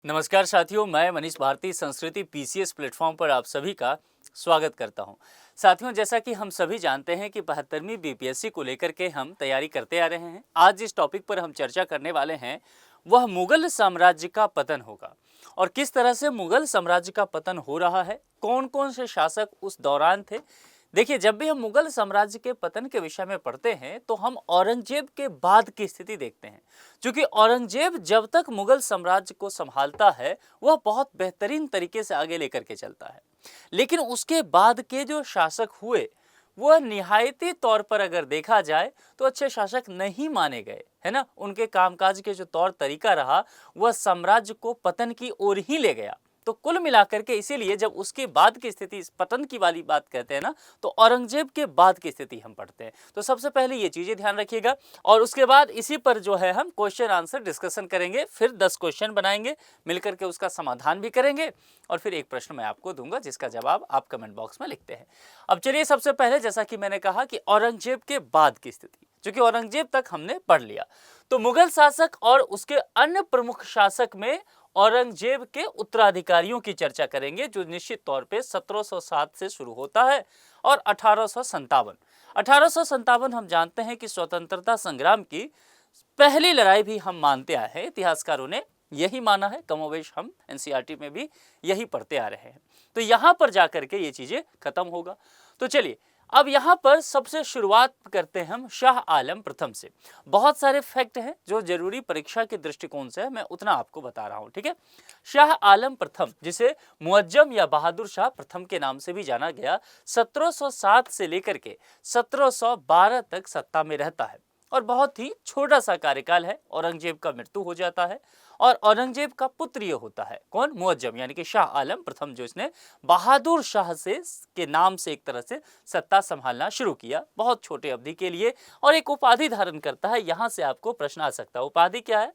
नमस्कार साथियों, मैं मनीष भारती संस्कृति पीसीएस प्लेटफॉर्म पर आप सभी का स्वागत करता हूं। साथियों, जैसा कि हम सभी जानते हैं कि 72वीं बीपीएससी को लेकर के हम तैयारी करते आ रहे हैं। आज जिस टॉपिक पर हम चर्चा करने वाले हैं वह मुगल साम्राज्य का पतन होगा और किस तरह से मुगल साम्राज्य का पतन हो रहा है, कौन कौन से शासक उस दौरान थे। देखिए, जब भी हम मुगल साम्राज्य के पतन के विषय में पढ़ते हैं तो हम औरंगजेब के बाद की स्थिति देखते हैं। क्योंकि औरंगजेब जब तक मुगल साम्राज्य को संभालता है वह बहुत बेहतरीन तरीके से आगे लेकर के चलता है, लेकिन उसके बाद के जो शासक हुए वह निहायती तौर पर अगर देखा जाए तो अच्छे शासक नहीं माने गए, है ना। उनके कामकाज के जो तौर तरीका रहा वह साम्राज्य को पतन की ओर ही ले गया। तो कुल मिलाकर के इसीलिए जब उसके बाद की स्थिति, इस पतन की वाली बात कहते हैं ना, तो औरंगजेब के बाद की स्थिति हम पढ़ते हैं। तो सबसे पहले ये चीजें ध्यान रखिएगा और उसके बाद इसी पर जो है हम क्वेश्चन आंसर डिस्कशन करेंगे। फिर 10 क्वेश्चन बनाएंगे, मिलकर के उसका समाधान भी करेंगे और फिर एक प्रश्न मैं आपको दूंगा जिसका जवाब आप कमेंट बॉक्स में लिखते हैं। अब चलिए, सबसे पहले जैसा कि मैंने कहा कि औरंगजेब के बाद की स्थिति, क्योंकि औरंगजेब तक हमने पढ़ लिया, तो मुगल शासक और उसके अन्य प्रमुख शासक में औरंगजेब के उत्तराधिकारियों की चर्चा करेंगे, जो निश्चित तौर पे 1707 से शुरू होता है और 1857 हम जानते हैं कि स्वतंत्रता संग्राम की पहली लड़ाई भी हम मानते आए हैं। इतिहासकारों ने यही माना है, कमोवेश हम एनसीईआरटी में भी यही पढ़ते आ रहे हैं। तो यहां पर जाकर के ये चीजें खत्म होगा। तो चलिए, अब यहाँ पर सबसे शुरुआत करते हैं हम शाह आलम प्रथम से। बहुत सारे फैक्ट हैं जो जरूरी परीक्षा के दृष्टिकोण से है, मैं उतना आपको बता रहा हूँ, ठीक है। शाह आलम प्रथम, जिसे मुअज्जम या बहादुर शाह प्रथम के नाम से भी जाना गया, 1707 से लेकर के 1712 तक सत्ता में रहता है और बहुत ही छोटा सा कार्यकाल है। औरंगजेब का मृत्यु हो जाता है और औरंगजेब का पुत्र ये होता है, कौन? मुअज्जम, यानी कि शाह आलम प्रथम, जो इसने बहादुर शाह से के नाम से एक तरह से सत्ता संभालना शुरू किया, बहुत छोटे अवधि के लिए, और एक उपाधि धारण करता है। यहां से आपको प्रश्न आ सकता है, उपाधि क्या है?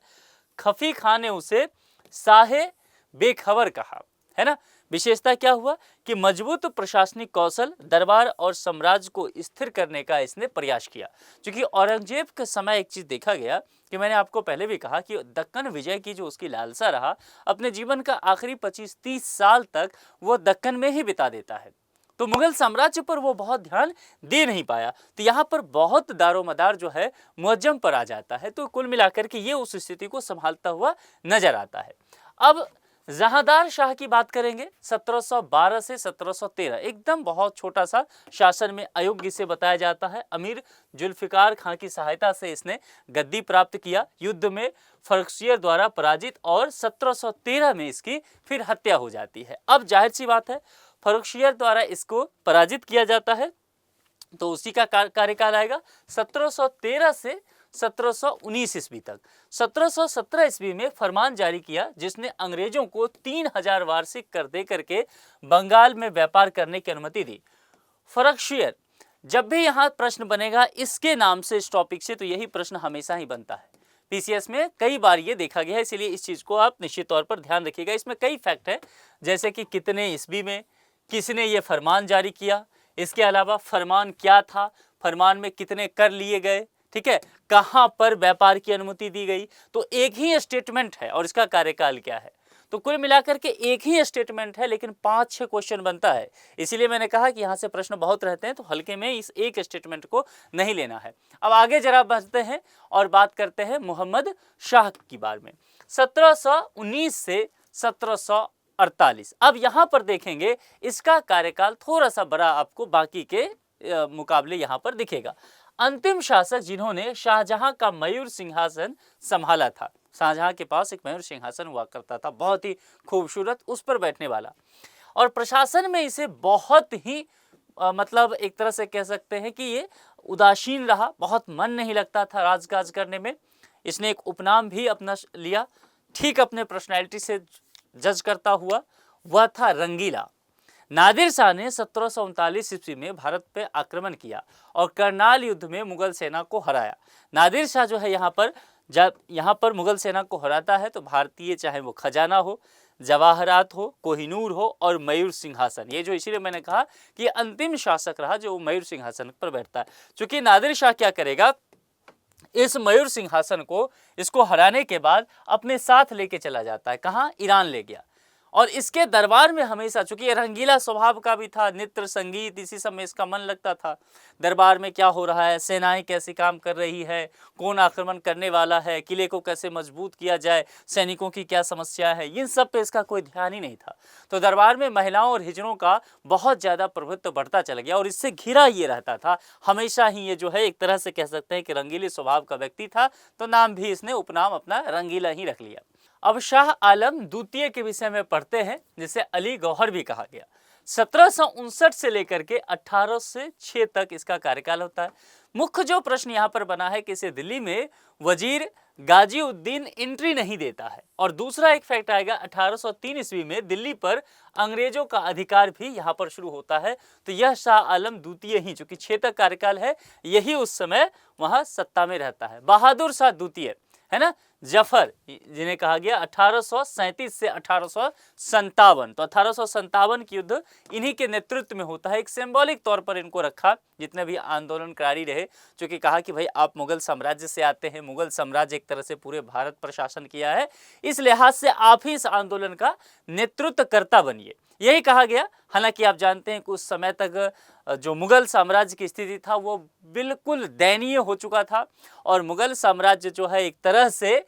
खफी खां ने उसे साहे बेखबर कहा, है ना। विशेषता क्या हुआ कि मजबूत प्रशासनिक कौशल, दरबार और साम्राज्य को स्थिर करने का इसने प्रयास किया। क्योंकि औरंगजेब के समय एक चीज देखा गया कि मैंने आपको पहले भी कहा कि दक्कन विजय की जो उसकी लालसा रहा, अपने जीवन का आखिरी 25-30 साल तक वो दक्कन में ही बिता देता है। तो मुगल साम्राज्य पर वो बहुत ध्यान दे नहीं पाया, तो यहाँ पर बहुत दारोमदार जो है मुअज्जम पर आ जाता है। तो कुल मिलाकर के ये उस स्थिति को संभालता हुआ नजर आता है। अब जहांदार शाह की बात करेंगे, 1712 से 1713, एकदम बहुत छोटा सा शासन में अयोग्य से बताया जाता है। अमीर जुल्फिकार खां की सहायता से इसने गद्दी प्राप्त किया, युद्ध में फर्रुखसियर द्वारा पराजित, और 1713 में इसकी फिर हत्या हो जाती है। अब जाहिर सी बात है, फर्रुखसियर द्वारा इसको पराजित किया जाता है, तो उसी का कार्यकाल आएगा 1713 से 1719 ईस्वी तक। 1717 ईस्वी में फरमान जारी किया जिसने अंग्रेजों को 3000 वार्षिक कर दे करके बंगाल में व्यापार करने की अनुमति दी। फर्रुखसियर, जब भी यहाँ प्रश्न बनेगा इसके नाम से, इस टॉपिक से, तो यही प्रश्न हमेशा ही बनता है पीसीएस में, कई बार ये देखा गया है, इसलिए इस चीज को आप निश्चित तौर पर ध्यान रखिएगा। इसमें कई फैक्ट है, जैसे कि कितने ईस्वी में किसने ये फरमान जारी किया, इसके अलावा फरमान क्या था, फरमान में कितने कर लिए गए, ठीक है, कहां पर व्यापार की अनुमति दी गई। तो एक ही स्टेटमेंट है और इसका कार्यकाल क्या है। तो कुल मिलाकर के एक ही स्टेटमेंट है, लेकिन 5-6 क्वेश्चन बनता है। इसीलिए मैंने कहा कि यहां से प्रश्न बहुत रहते हैं, तो हल्के में इस एक स्टेटमेंट को नहीं लेना है। अब आगे जरा बढ़ते हैं और बात करते हैं मोहम्मद शाह की बारे में, 1719 से 1748। अब यहां पर देखेंगे इसका कार्यकाल थोड़ा सा बड़ा आपको बाकी के मुकाबले यहां पर दिखेगा। अंतिम शासक जिन्होंने शाहजहां का मयूर सिंहासन संभाला था, शाहजहां के पास एक मयूर सिंहासन हुआ करता था, बहुत ही खूबसूरत, उस पर बैठने वाला, और प्रशासन में इसे बहुत ही मतलब एक तरह से कह सकते हैं कि ये उदासीन रहा, बहुत मन नहीं लगता था राजकाज करने में। इसने एक उपनाम भी अपना लिया, ठीक अपने पर्सनैलिटी से जज करता हुआ, वह था रंगीला। नादिर शाह ने 1739 ईस्वी में भारत पे आक्रमण किया और करनाल युद्ध में मुगल सेना को हराया। नादिर शाह जो है यहाँ पर, जब यहाँ पर मुगल सेना को हराता है तो भारतीय, चाहे वो खजाना हो, जवाहरात हो, कोहिनूर हो और मयूर सिंहासन, ये जो, इसीलिए मैंने कहा कि अंतिम शासक रहा जो मयूर सिंहासन पर बैठता है। चूंकि नादिर शाह क्या करेगा, इस मयूर सिंहासन को, इसको हराने के बाद अपने साथ लेके चला जाता है। कहाँ? ईरान ले गया। और इसके दरबार में हमेशा, चूंकि ये रंगीला स्वभाव का भी था, नृत्य संगीत इसी सब में इसका मन लगता था। दरबार में क्या हो रहा है, सेनाएं कैसे काम कर रही है, कौन आक्रमण करने वाला है, किले को कैसे मजबूत किया जाए, सैनिकों की क्या समस्या है, इन सब पे इसका कोई ध्यान ही नहीं था। तो दरबार में महिलाओं और हिजड़ों का बहुत ज़्यादा प्रभुत्व बढ़ता चला गया और इससे घिरा ये रहता था। हमेशा ही ये जो है एक तरह से कह सकते हैं कि रंगीले स्वभाव का व्यक्ति था, तो नाम भी इसने, उपनाम अपना रंगीला ही रख लिया। अब शाह आलम द्वितीय के विषय में पढ़ते हैं, जिसे अली गौहर भी कहा गया। 1759 से लेकर के 1806 तक इसका कार्यकाल होता है। मुख्य जो प्रश्न यहाँ पर बना है कि इसे दिल्ली में वजीर गाजीउद्दीन एंट्री नहीं देता है। और दूसरा एक फैक्ट आएगा, 1803 ईस्वी में दिल्ली पर अंग्रेजों का अधिकार भी यहाँ पर शुरू होता है। तो यह शाह आलम द्वितीय ही, जो कि 6 तक कार्यकाल है, यही उस समय वहाँ सत्ता में रहता है। बहादुर शाह द्वितीय है ना, जफर जिन्हें कहा गया 1837 से 1857, तो 1857 की युद्ध इन्हीं के नेतृत्व में होता है। एक सिंबॉलिक तौर पर इनको रखा, जितने भी आंदोलनकारी रहे, जो कि कहा कि भाई आप मुगल साम्राज्य से आते हैं, मुगल साम्राज्य एक तरह से पूरे भारत पर शासन किया है, इस लिहाज से आप ही इस आंदोलन का नेतृत्वकर्ता बनिए, यही कहा गया। हालांकि आप जानते हैं कि उस समय तक जो मुगल साम्राज्य की स्थिति था वो बिल्कुल दयनीय हो चुका था और मुगल साम्राज्य जो है एक तरह से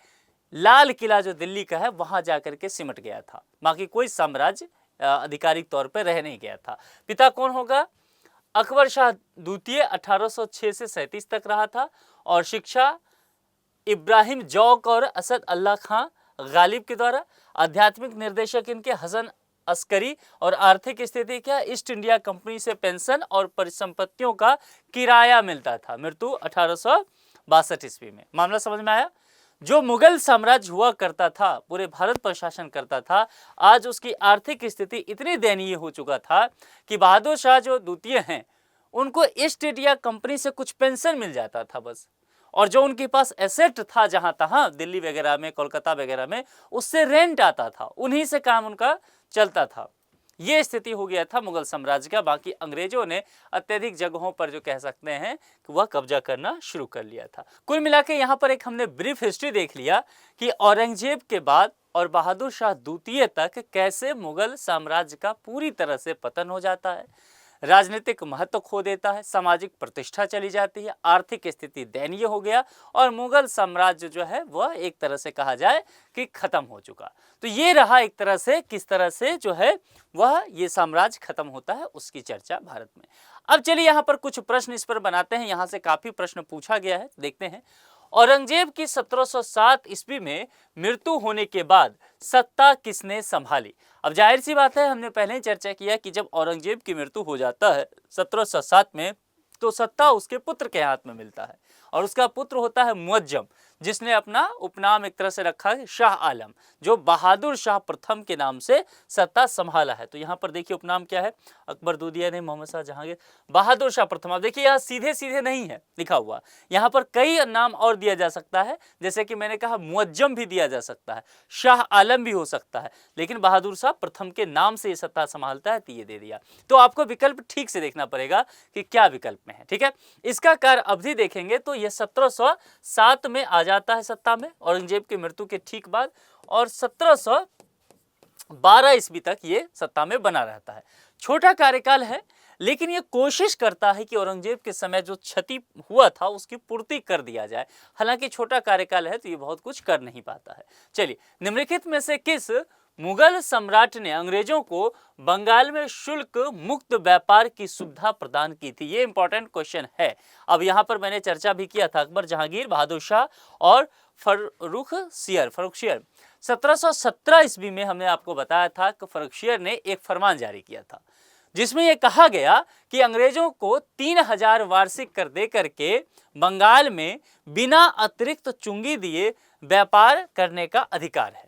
लाल किला जो दिल्ली का है वहां जाकर के सिमट गया था। बाकी कोई साम्राज्य आधिकारिक तौर पर रह नहीं गया था। पिता कौन होगा? अकबर शाह द्वितीय 1806 से 37 तक रहा था और शिक्षा इब्राहिम जौक और असद अल्लाह खां गालिब के द्वारा। आध्यात्मिक निर्देशक इनके हसन अस्करी और आर्थिक स्थिति क्या? ईस्ट इंडिया कंपनी से पेंशन और परिसंपत्तियों का किराया मिलता था। मृत्यु 1862 ईस्वी में। मामला समझ में आया? जो मुगल साम्राज्य हुआ करता था, पूरे भारत पर शासन करता था, आज उसकी आर्थिक स्थिति इतनी दयनीय हो चुका था कि बहादुर शाह जो द्वितीय हैं उनको ईस्ट इंडिया कंपनी से कुछ पेंशन मिल जाता था बस, और जो उनके पास एसेट था जहां तहां दिल्ली वगैरह में, कोलकाता वगैरह में, उससे रेंट आता था, उन्हीं से काम उनका चलता था। ये स्थिति हो गया था मुगल साम्राज्य का। बाकी अंग्रेजों ने अत्यधिक जगहों पर जो कह सकते हैं कि वह कब्जा करना शुरू कर लिया था। कुल मिला के यहाँ पर एक हमने ब्रीफ हिस्ट्री देख लिया कि औरंगजेब के बाद और बहादुर शाह द्वितीय तक कैसे मुगल साम्राज्य का पूरी तरह से पतन हो जाता है, राजनीतिक महत्व खो देता है, सामाजिक प्रतिष्ठा चली जाती है, आर्थिक स्थिति दयनीय हो गया और मुगल साम्राज्य जो है वह एक तरह से कहा जाए कि खत्म हो चुका। तो ये रहा एक तरह से किस तरह से जो है वह ये साम्राज्य खत्म होता है उसकी चर्चा भारत में। अब चलिए यहाँ पर कुछ प्रश्न इस पर बनाते हैं, यहाँ से काफी प्रश्न पूछा गया है, देखते हैं। औरंगजेब की 1707 ईस्वी में मृत्यु होने के बाद सत्ता किसने संभाली? अब जाहिर सी बात है, हमने पहले ही चर्चा किया कि जब औरंगजेब की मृत्यु हो जाता है 1707 में, तो सत्ता उसके पुत्र के हाथ में मिलता है और उसका पुत्र होता है मुअज्जम, जिसने अपना उपनाम एक तरह से रखा है शाह आलम, जो बहादुर शाह प्रथम के नाम से सत्ता संभाला है। तो यहाँ पर देखिए उपनाम क्या है, अकबर दूधिया ने, मोहम्मद शाह जहांगीर, बहादुर शाह प्रथम। अब देखिए यहाँ सीधे सीधे नहीं है लिखा हुआ, यहाँ पर कई नाम और दिया जा सकता है, जैसे कि मैंने कहा मुअज्जम भी दिया जा सकता है, शाह आलम भी हो सकता है, लेकिन बहादुर शाह प्रथम के नाम से ये सत्ता संभालता है, तो ये दे दिया। तो आपको विकल्प ठीक से देखना पड़ेगा कि क्या विकल्प में है, ठीक है। इसका कार्य अवधि देखेंगे तो यह 1707 में आ जाता है सत्ता में, औरंगजेब की मृत्यु के ठीक बाद, और 1712 ईस्वी तक ये सत्ता में बना रहता है। छोटा कार्यकाल है, लेकिन ये कोशिश करता है कि औरंगजेब के समय जो क्षति हुआ था उसकी पूर्ति कर दिया जाए। हालांकि छोटा कार्यकाल है तो ये बहुत कुछ कर नहीं पाता है। चलिए, निम्नलिखित में से किस मुगल सम्राट ने अंग्रेजों को बंगाल में शुल्क मुक्त व्यापार की सुविधा प्रदान की थी? ये इंपॉर्टेंट क्वेश्चन है। अब यहाँ पर मैंने चर्चा भी किया था, अकबर, जहांगीर, बहादुर शाह और फर्रुखशियर। 1717 ईस्वी में हमने आपको बताया था कि फर्रुखशियर ने एक फरमान जारी किया था, जिसमें यह कहा गया कि अंग्रेजों को 3000 वार्षिक कर दे करके बंगाल में बिना अतिरिक्त चुंगी दिए व्यापार करने का अधिकार है।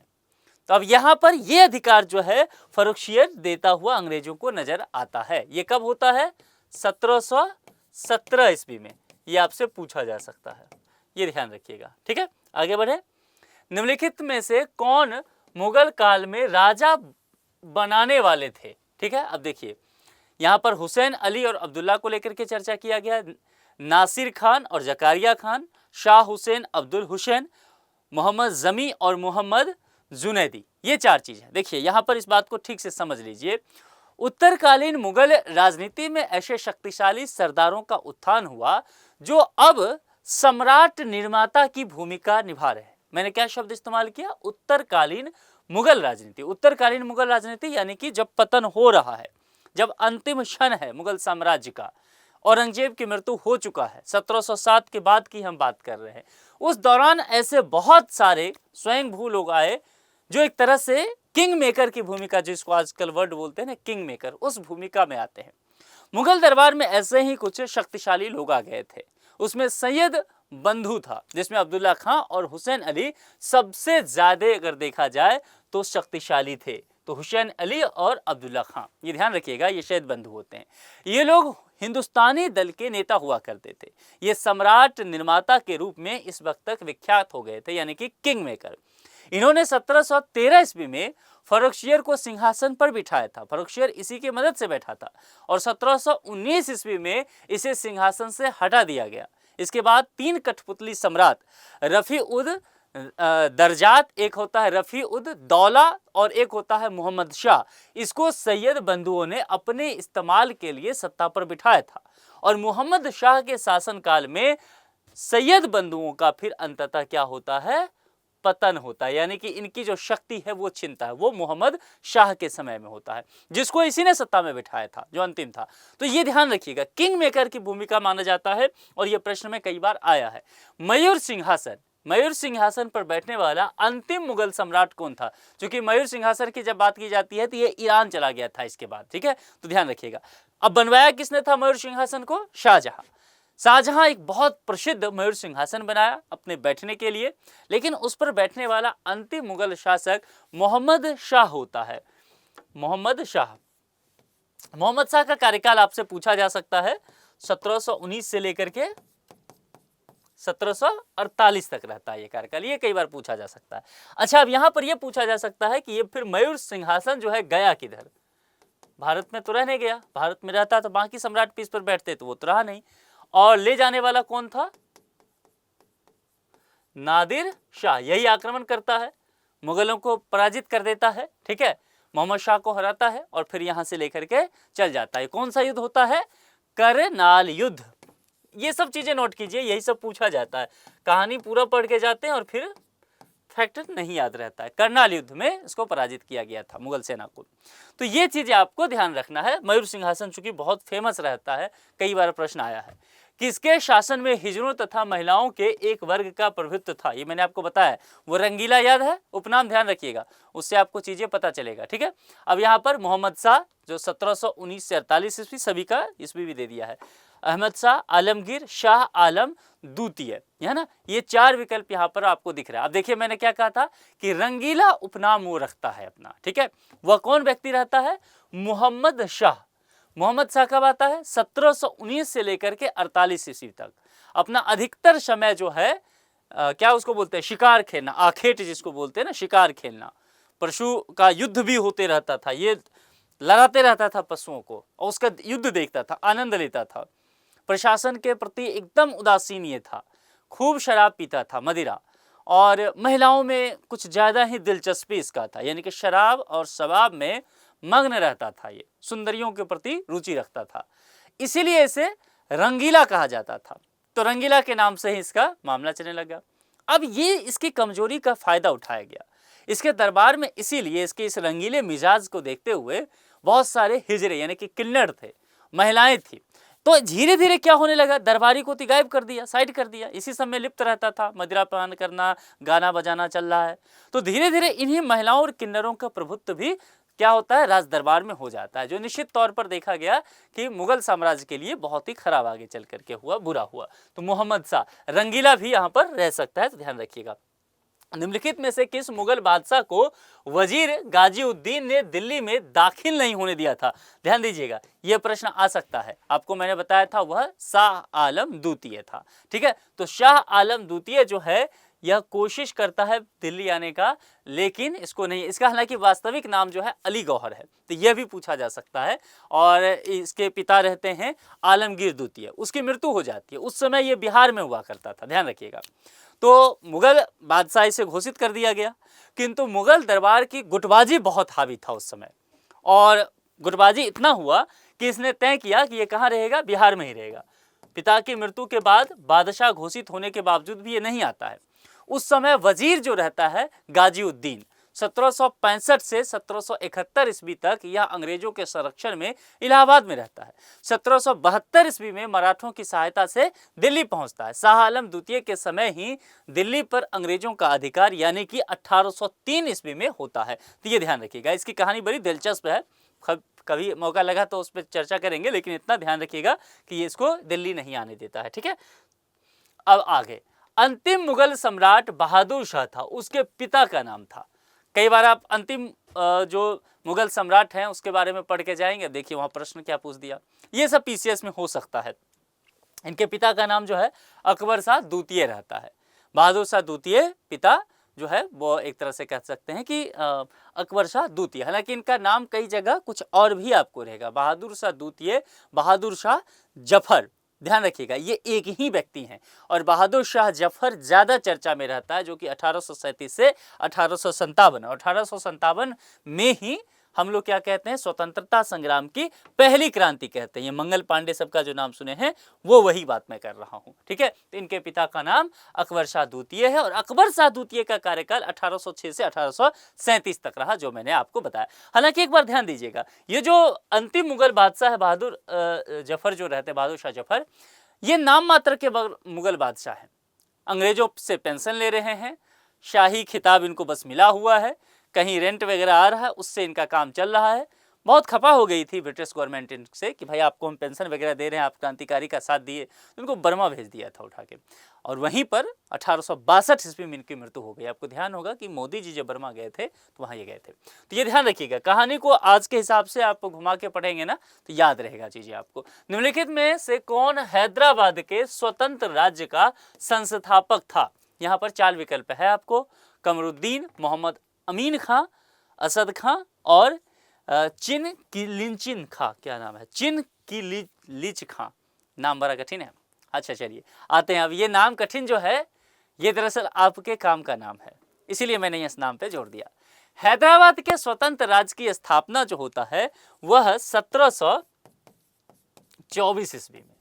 तो अब यहाँ पर यह अधिकार जो है फर्रुखशियर देता हुआ अंग्रेजों को नजर आता है। ये कब होता है? 1717 ईस्वी में। ये आपसे पूछा जा सकता है, ये ध्यान रखिएगा, ठीक है। आगे बढ़े। निम्नलिखित में से कौन मुगल काल में राजा बनाने वाले थे? ठीक है, अब देखिए यहाँ पर हुसैन, अली और अब्दुल्ला को लेकर के चर्चा किया गया। नासिर खान और जकारिया खान, शाह हुसैन अब्दुल हुसैन, मोहम्मद जमी और मोहम्मद जुनैदी। ये 4 चीज़ है। देखिए यहाँ पर इस बात को ठीक से समझ लीजिए। उत्तरकालीन मुगल राजनीति में ऐसे शक्तिशाली सरदारों का उत्थान हुआ जो अब सम्राट निर्माता की भूमिका निभा रहे हैं। मैंने क्या शब्द इस्तेमाल किया? उत्तरकालीन मुगल राजनीति। उत्तरकालीन मुगल राजनीति यानी कि जब पतन हो रहा है, जब अंतिम क्षण है मुगल साम्राज्य का, औरंगजेब की मृत्यु हो चुका है, 1707 के बाद की हम बात कर रहे हैं। उस दौरान ऐसे बहुत सारे स्वयंभू लोग आए जो एक तरह से किंग मेकर की भूमिका, जिसको आजकल वर्ड बोलते हैं ना किंग मेकर, उस भूमिका में आते हैं। मुगल दरबार में ऐसे ही कुछ शक्तिशाली लोग आ गए थे। उसमें सैयद बंधु था, जिसमें अब्दुल्ला खां और हुसैन अली सबसे ज्यादा अगर देखा जाए तो शक्तिशाली थे। तो हुसैन अली और अब्दुल्ला खां, ये ध्यान रखिएगा, ये सैयद बंधु होते हैं। ये लोग हिंदुस्तानी दल के नेता हुआ करते थे। ये सम्राट निर्माता के रूप में इस वक्त तक विख्यात हो गए थे, यानी कि किंग मेकर। इन्होंने 1713 ईस्वी में फर्रुखशियर को सिंहासन पर बिठाया था। फर्रुखशियर इसी की मदद से बैठा था और 1719 ईस्वी में इसे सिंहासन से हटा दिया गया। इसके बाद 3 कठपुतली सम्राट रफी उद दरजात, एक होता है रफी उद दौला और एक होता है मोहम्मद शाह, इसको सैयद बंधुओं ने अपने इस्तेमाल के लिए सत्ता पर बिठाया था। और मोहम्मद शाह के शासनकाल में सैयद बंधुओं का फिर अंततः क्या होता है? पतन होता है, यानी कि इनकी जो शक्ति है वो छिनता है। वो मोहम्मद शाह के समय में होता है, जिसको इसी ने सत्ता में बिठाया था, जो अंतिम था। तो ये ध्यान रखिएगा, किंग मेकर की भूमिका माना जाता है और ये प्रश्न में कई बार आया है। मयूर सिंहासन, मयूर सिंहासन पर बैठने वाला अंतिम मुगल सम्राट कौन था? क्योंकि मयूर सिंहासन की जब बात की जाती है तो ये ईरान चला गया था इसके बाद, ठीक है, तो ध्यान रखिएगा। अब बनवाया किसने था मयूर सिंहासन को? शाहजहां। शाहजहां एक बहुत प्रसिद्ध मयूर सिंहासन बनाया अपने बैठने के लिए, लेकिन उस पर बैठने वाला अंतिम मुगल शासक मोहम्मद शाह होता है। मोहम्मद शाह, मोहम्मद शाह का कार्यकाल आपसे पूछा जा सकता है 1719 से लेकर के 1748 तक रहता है ये कार्यकाल, ये कई बार पूछा जा सकता है। अच्छा, अब यहां पर यह पूछा जा सकता है कि ये फिर मयूर सिंहासन जो है गया किधर? भारत में तो रह नहीं गया, भारत में रहता तो बाकी सम्राट भी इस पर बैठते, तो वो तो रहा नहीं। और ले जाने वाला कौन था? नादिर शाह। यही आक्रमण करता है, मुगलों को पराजित कर देता है, ठीक है, मोहम्मद शाह को हराता है और फिर यहां से लेकर के चल जाता है। कौन सा युद्ध होता है? करनाल युद्ध। ये सब चीजें नोट कीजिए, यही सब पूछा जाता है। कहानी पूरा पढ़ के जाते हैं और फिर फैक्ट नहीं याद रहता है। करनाल युद्ध में इसको पराजित किया गया था मुगल सेना को। तो ये चीजें आपको ध्यान रखना है। मयूर सिंहासन चूंकि बहुत फेमस रहता है, कई बार प्रश्न आया है। किसके शासन में हिजड़ों तथा महिलाओं के एक वर्ग का प्रभुत्व था? ये मैंने आपको बताया। वो रंगीला याद है? उपनाम ध्यान रखिएगा, उससे आपको चीजें पता चलेगा, ठीक है। अब यहाँ पर मोहम्मद शाह जो 1719 से 48 ईस्वी, सभी का ईस्वी भी दे दिया है। अहमद शाह, आलमगीर, शाह आलम द्वितीय, है ना, ये 4 विकल्प यहाँ पर आपको दिख रहा है। अब देखिए मैंने क्या कहा था कि रंगीला उपनाम वो रखता है अपना, ठीक है। वह कौन व्यक्ति रहता है? मोहम्मद शाह। मोहम्मद शाह कब आता है? 1719 से लेकर के 48 ईस्वी तक। अपना अधिकतर समय जो है क्या उसको बोलते हैं? शिकार खेलना, आखेट जिसको बोलते हैं ना, शिकार खेलना। पशु का युद्ध भी होते रहता था, ये लड़ाते रहता था पशुओं को और उसका युद्ध देखता था, आनंद लेता था। प्रशासन के प्रति एकदम उदासीन ये था, खूब शराब पीता था, मदिरा, और महिलाओं में कुछ ज़्यादा ही दिलचस्पी इसका था, यानी कि शराब और शबाब में मग्न रहता था। ये सुंदरियों के प्रति रुचि रखता था, इसीलिए इसे रंगीला कहा जाता था। तो रंगीला के नाम से ही इसका मामला चलने लगा। अब ये इसकी कमजोरी का फायदा उठाया गया इसके दरबार में, इसीलिए इसके इस रंगीले मिजाज को देखते हुए बहुत सारे हिजड़े यानी कि किन्नर थे, महिलाएं थी। तो धीरे धीरे क्या होने लगा? दरबारी को गायब कर दिया, साइड कर दिया, इसी सब में लिप्त रहता था, मदिरा पान करना, गाना बजाना चल रहा है। तो धीरे धीरे इन्हीं महिलाओं और किन्नरों का प्रभुत्व भी क्या होता है? राज दरबार में हो जाता है, जो निश्चित तौर पर देखा गया कि मुगल साम्राज्य के लिए बहुत ही खराब आगे चल करके हुआ, बुरा हुआ। तो मोहम्मद शाह रंगीला भी यहाँ पर रह सकता है, तो ध्यान रखिएगा। निम्नलिखित में से किस मुगल बादशाह को वजीर गाजीउद्दीन ने दिल्ली में दाखिल नहीं होने दिया था? ध्यान दीजिएगा, यह प्रश्न आ सकता है। आपको मैंने बताया था वह शाह आलम द्वितीय था, ठीक है। तो शाह आलम द्वितीय जो है यह कोशिश करता है दिल्ली आने का, लेकिन इसको नहीं, इसका हालांकि वास्तविक नाम जो है अली गौहर है, तो यह भी पूछा जा सकता है। और इसके पिता रहते हैं आलमगीर द्वितीय, उसकी मृत्यु हो जाती है। उस समय ये बिहार में हुआ करता था, ध्यान रखिएगा। तो मुगल बादशाही से घोषित कर दिया गया, किंतु मुगल दरबार की गुटबाजी बहुत हावी था उस समय, और गुटबाजी इतना हुआ कि इसने तय किया कि ये कहाँ रहेगा, बिहार में ही रहेगा। पिता की मृत्यु के बाद बादशाह घोषित होने के बावजूद भी ये नहीं आता है। उस समय वजीर जो रहता है गाजीउद्दीन, 1765 से 1771 ईस्वी तक यह अंग्रेजों के संरक्षण में इलाहाबाद में रहता है। 1772 ईस्वी में मराठों की सहायता से दिल्ली पहुंचता है। शाह आलम द्वितीय के समय ही दिल्ली पर अंग्रेजों का अधिकार यानी कि 1803 ईस्वी में होता है। तो ये ध्यान रखिएगा, इसकी कहानी बड़ी दिलचस्प है, कभी मौका लगा तो उस पर चर्चा करेंगे, लेकिन इतना ध्यान रखिएगा कि ये इसको दिल्ली नहीं आने देता है, ठीक है। अब आगे, अंतिम मुगल सम्राट बहादुर शाह था, उसके पिता का नाम था। कई बार आप अंतिम जो मुगल सम्राट हैं उसके बारे में पढ़ के जाएंगे, देखिए वहाँ प्रश्न क्या पूछ दिया, ये सब पीसीएस में हो सकता है। इनके पिता का नाम जो है अकबर शाह द्वितीय रहता है। बहादुर शाह द्वितीय पिता जो है वो एक तरह से कह सकते हैं कि अकबर शाह द्वितीय, हालांकि इनका नाम कई जगह कुछ और भी आपको रहेगा। बहादुर शाह द्वितीय, बहादुर शाह जफर, ध्यान रखिएगा ये एक ही व्यक्ति हैं। और बहादुर शाह जफर ज़्यादा चर्चा में रहता है, जो कि 1837 से 1857, और 1857 में ही हम लोग क्या कहते हैं, स्वतंत्रता संग्राम की पहली क्रांति कहते हैं। ये मंगल पांडे सबका जो नाम सुने हैं वो वही बात मैं कर रहा हूँ, ठीक है। तो इनके पिता का नाम अकबर शाह द्वितीय है, और अकबर शाह द्वितीय का कार्यकाल 1806 से 1837 तक रहा, जो मैंने आपको बताया। हालांकि एक बार ध्यान दीजिएगा, ये जो अंतिम मुगल बादशाह है बहादुर जफर जो रहते हैं, बहादुर शाह जफर, ये नाम मात्र के मुगल बादशाह हैं। अंग्रेजों से पेंशन ले रहे हैं, शाही खिताब इनको बस मिला हुआ है, कहीं रेंट वगैरह आ रहा है, उससे इनका काम चल रहा है। बहुत खपा हो गई थी ब्रिटिश गवर्नमेंट इनसे कि भाई आपको हम पेंशन वगैरह दे रहे हैं, आप क्रांतिकारी का साथ दिए, तो इनको बर्मा भेज दिया था उठा के। और वहीं पर 1862 ईस्वी में इनकी मृत्यु हो गई। आपको ध्यान होगा कि मोदी जी जब बर्मा गए थे तो वहाँ ये गए थे। तो ये ध्यान रखिएगा, कहानी को आज के हिसाब से आप घुमा के पढ़ेंगे ना तो याद रहेगा चीज़ें आपको। निम्नलिखित में से कौन हैदराबाद के स्वतंत्र राज्य का संस्थापक था? यहाँ पर 4 विकल्प है आपको, कमरुद्दीन, मोहम्मद अमीन खां, असद खां और चिन किलिंचिन खां। क्या नाम है? चिन किलिच खां। नाम बड़ा कठिन है। अच्छा चलिए आते हैं। अब ये नाम कठिन जो है ये दरअसल आपके काम का नाम है, इसीलिए मैंने इस नाम पे जोड़ दिया। हैदराबाद के स्वतंत्र राज्य की स्थापना जो होता है वह 1724 ईस्वी में,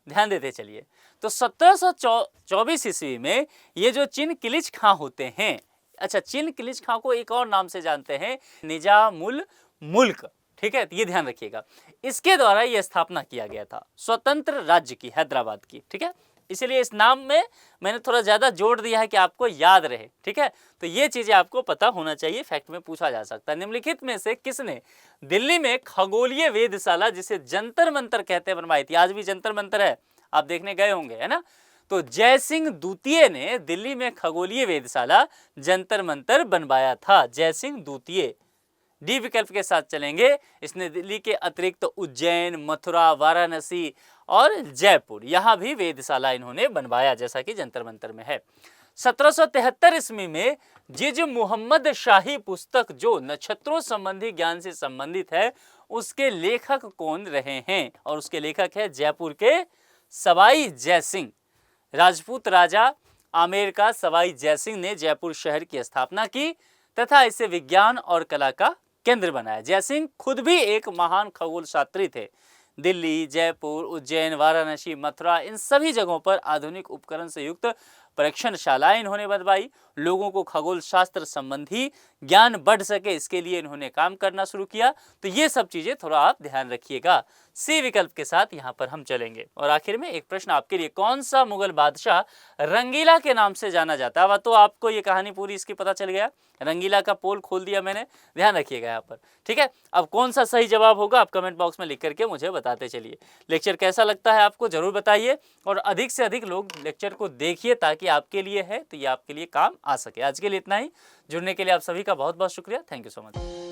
ध्यान देते चलिए। तो 1724 ईस्वी में ये जो चिन किलिच खां होते हैं, अच्छा चिन किलिच खां को एक और नाम से जानते हैं, निजामुल मुल्क, ठीक है। तो ये ध्यान रखिएगा, इसके द्वारा ये स्थापना किया गया था स्वतंत्र राज्य की, हैदराबाद की, ठीक है। इसलिए इस नाम में मैंने थोड़ा ज़्यादा जोड़ दिया है कि आपको याद रहे, ठीक है। तो ये चीज़ें आपको पता होना चाहिए, फैक्ट में पूछा जा सकता है। निम्नलिखित में से किसने दिल्ली में खगोलीय वेधशाला, जिसे जंतर मंतर कहते हैं, बनवाई थी? आज भी जंतर मंतर है, आप देखने गए होंगे, है ना। तो जय सिंह द्वितीय ने दिल्ली में खगोलीय वेधशाला जंतर मंतर बनवाया था। जय सिंह द्वितीय, डी विकल्प के साथ चलेंगे। इसने दिल्ली के अतिरिक्त उज्जैन, मथुरा, वाराणसी और जयपुर, यहाँ भी वेधशाला इन्होंने बनवाया, जैसा कि जंतर मंतर में है। 1773 ईस्वी में जिज मुहम्मद शाही पुस्तक जो नक्षत्रों संबंधी ज्ञान से संबंधित है, उसके लेखक कौन रहे हैं? और उसके लेखक है जयपुर के सवाई जय सिंह। राजपूत राजा आमेर का सवाई जय सिंह ने जयपुर शहर की स्थापना की तथा इसे विज्ञान और कला का केंद्र बनाया। जय सिंह खुद भी एक महान खगोल शास्त्री थे। दिल्ली, जयपुर, उज्जैन, वाराणसी, मथुरा, इन सभी जगहों पर आधुनिक उपकरण से युक्त परीक्षणशालाएं इन्होंने बनवाई। लोगों को खगोल शास्त्र संबंधी ज्ञान बढ़ सके, इसके लिए इन्होंने काम करना शुरू किया। तो ये सब चीज़ें थोड़ा आप ध्यान रखिएगा। सी विकल्प के साथ यहाँ पर हम चलेंगे। और आखिर में एक प्रश्न आपके लिए, कौन सा मुगल बादशाह रंगीला के नाम से जाना जाता है? अब तो आपको ये कहानी पूरी इसकी पता चल गया, रंगीला का पोल खोल दिया मैंने, ध्यान रखिएगा यहाँ पर, ठीक है। अब कौन सा सही जवाब होगा आप कमेंट बॉक्स में लिख करके मुझे बताते चलिए। लेक्चर कैसा लगता है आपको जरूर बताइए, और अधिक से अधिक लोग लेक्चर को देखिए ताकि आपके लिए है तो ये आपके लिए काम आ सके। आज के लिए इतना ही। जुड़ने के लिए आप सभी का बहुत बहुत शुक्रिया। Thank you so much.